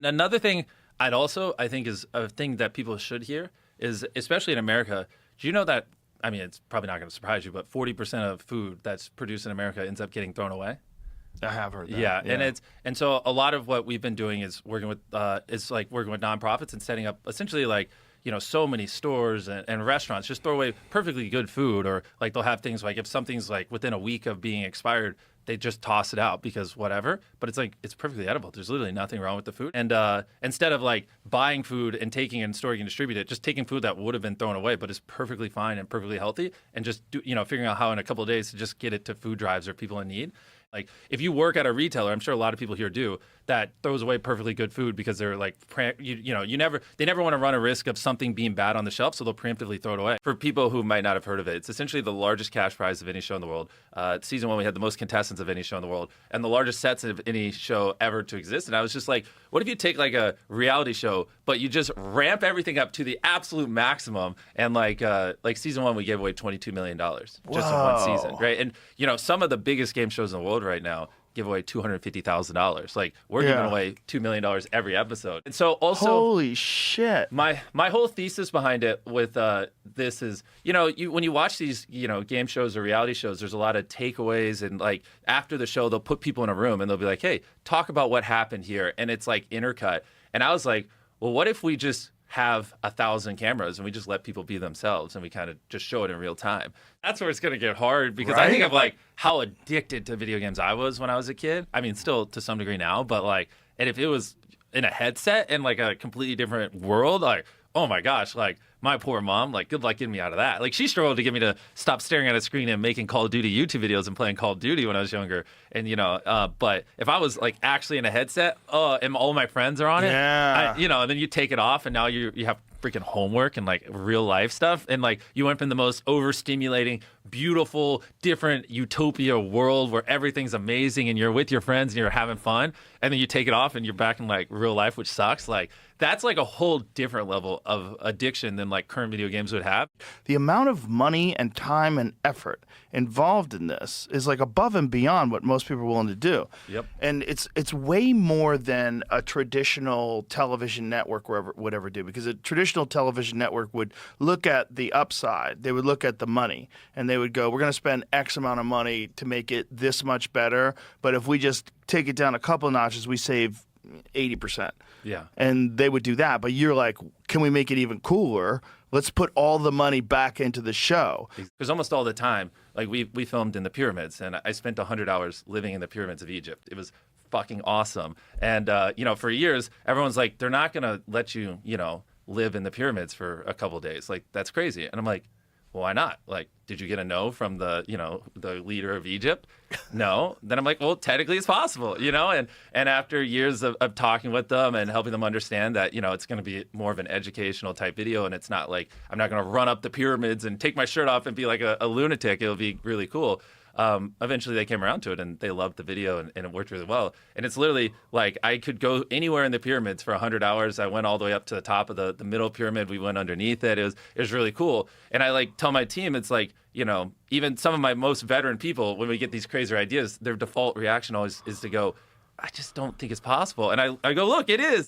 Another thing I think is a thing that people should hear is, especially in America, do you know that, I mean, it's probably not going to surprise you, but 40% of food that's produced in America ends up getting thrown away? I have heard that. Yeah, and so a lot of what we've been doing is working with nonprofits and setting up essentially like, so many stores and restaurants just throw away perfectly good food, or like they'll have things like if something's like within a week of being expired, they just toss it out because whatever. But it's like it's perfectly edible. There's literally nothing wrong with the food. And instead of like buying food and taking and storing and distributing it, just taking food that would have been thrown away but is perfectly fine and perfectly healthy, and just figuring out how in a couple of days to just get it to food drives or people in need. Like if you work at a retailer, I'm sure a lot of people here do, that throws away perfectly good food because they're like, they never want to run a risk of something being bad on the shelf, so they'll preemptively throw it away. For people who might not have heard of it, it's essentially the largest cash prize of any show in the world. Season 1, we had the most contestants of any show in the world, and the largest sets of any show ever to exist. And I was just like, what if you take like a reality show, but you just ramp everything up to the absolute maximum? And like season 1, we gave away $22 million just in one season, right? And some of the biggest game shows in the world right now give away $250,000. Like we're giving away $2 million every episode. And so also, holy shit. My whole thesis behind it with this is, when you watch these, game shows or reality shows, there's a lot of takeaways, and like after the show, they'll put people in a room and they'll be like, hey, talk about what happened here. And it's like intercut. And I was like, well, what if we just have 1,000 cameras and we just let people be themselves and we kind of just show it in real time? That's where it's going to get hard, because I think of like how addicted to video games I was when I was a kid. I mean, still to some degree now, but like, and if it was in a headset in like a completely different world, like, oh my gosh, like my poor mom, like good luck getting me out of that. Like she struggled to get me to stop staring at a screen and making Call of Duty YouTube videos and playing Call of Duty when I was younger. And but if I was like actually in a headset, and all my friends are on it, and then you take it off and now you have freaking homework and like real life stuff, and like you went from the most overstimulating, beautiful, different utopia world where everything's amazing and you're with your friends and you're having fun, and then you take it off and you're back in like real life, which sucks. Like that's like a whole different level of addiction than like current video games would have. The amount of money and time and effort involved in this is like above and beyond what most people are willing to do. Yep. And it's way more than a traditional television network would ever do, because a traditional television network would look at the upside. They would look at the money and they would go, we're going to spend X amount of money to make it this much better, but if we just take it down a couple of notches, we save 80%. Yeah. And they would do that. But you're like, can we make it even cooler? Let's put all the money back into the show. Because almost all the time, like we filmed in the pyramids, and I spent 100 hours living in the pyramids of Egypt. It was fucking awesome. And, for years, everyone's like, they're not going to let you, live in the pyramids for a couple of days. Like, that's crazy. And I'm like, well, why not? Like, did you get a no from the leader of Egypt? No. Then I'm like, well, technically it's possible, and after years of talking with them and helping them understand that, it's going to be more of an educational type video, and it's not like I'm not going to run up the pyramids and take my shirt off and be like a lunatic. It'll be really cool. Eventually they came around to it and they loved the video, and it worked really well. And it's literally like I could go anywhere in the pyramids for 100 hours. I went all the way up to the top of the middle pyramid. We went underneath it. It was really cool. And I like tell my team, it's like, even some of my most veteran people, when we get these crazy ideas, their default reaction always is to go, I just don't think it's possible. And I go, look, it is.